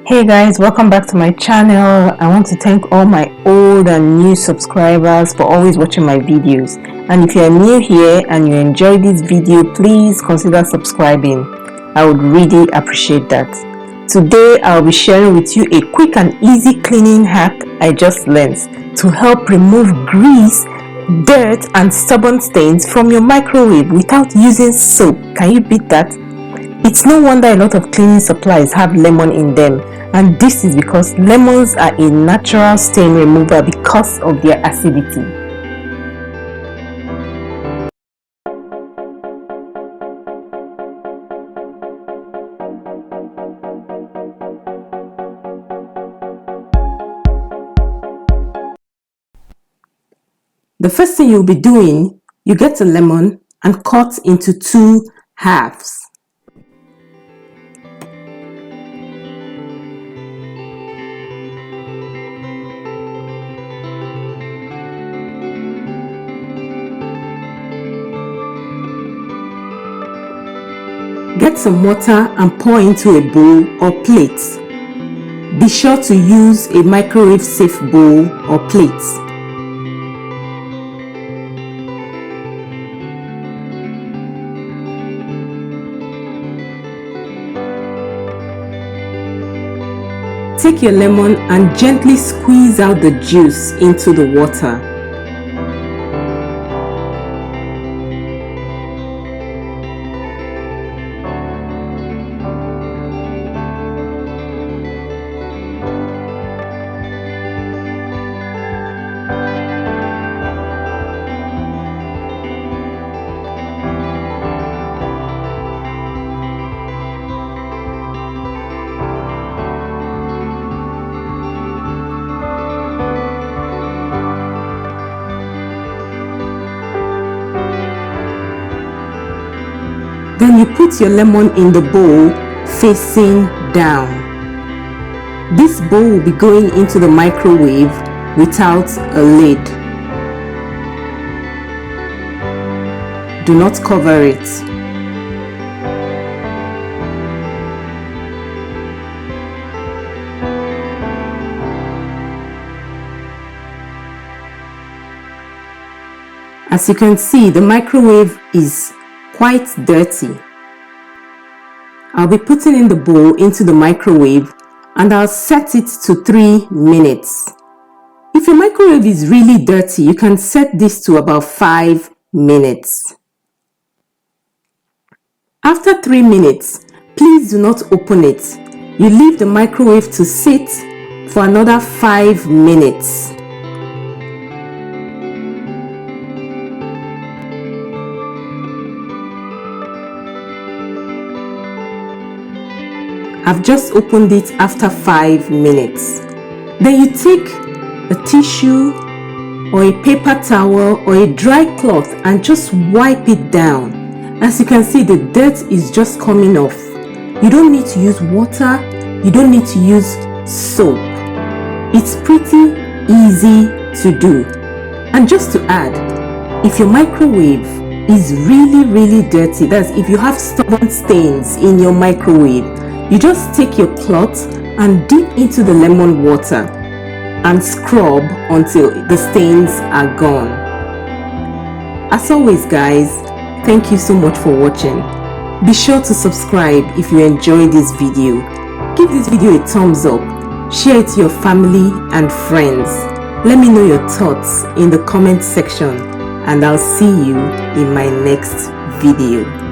Hey guys, welcome back to my channel. I want to thank all my old and new subscribers for always watching my videos. And if you're new here and you enjoy this video, please consider subscribing. I would really appreciate that. Today I'll be sharing with you a quick and easy cleaning hack I just learned to help remove grease, dirt and stubborn stains from your microwave without using soap. Can you beat that? It's no wonder a lot of cleaning supplies have lemon in them, and this is because lemons are a natural stain remover because of their acidity. The first thing you'll be doing, you get a lemon and cut into 2 halves. Get some water and pour into a bowl or plate. Be sure to use a microwave safe bowl or plate. Take your lemon and gently squeeze out the juice into the water. Then you put your lemon in the bowl facing down. This bowl will be going into the microwave without a lid. Do not cover it. As you can see, the microwave is quite dirty. I'll be putting in the bowl into the microwave and I'll set it to 3 minutes. If your microwave is really dirty, you can set this to about 5 minutes. After 3 minutes, please do not open it. You leave the microwave to sit for another 5 minutes. I've just opened it after 5 minutes. Then you take a tissue or a paper towel or a dry cloth and just wipe it down. As you can see, the dirt is just coming off. You don't need to use water. You don't need to use soap. It's pretty easy to do. And just to add, if your microwave is really dirty, that's if you have stubborn stains in your microwave, you just take your cloth and dip into the lemon water and scrub until the stains are gone. As always guys, thank you so much for watching. Be sure to subscribe if you enjoyed this video. Give this video a thumbs up, share it to your family and friends. Let me know your thoughts in the comment section and I'll see you in my next video.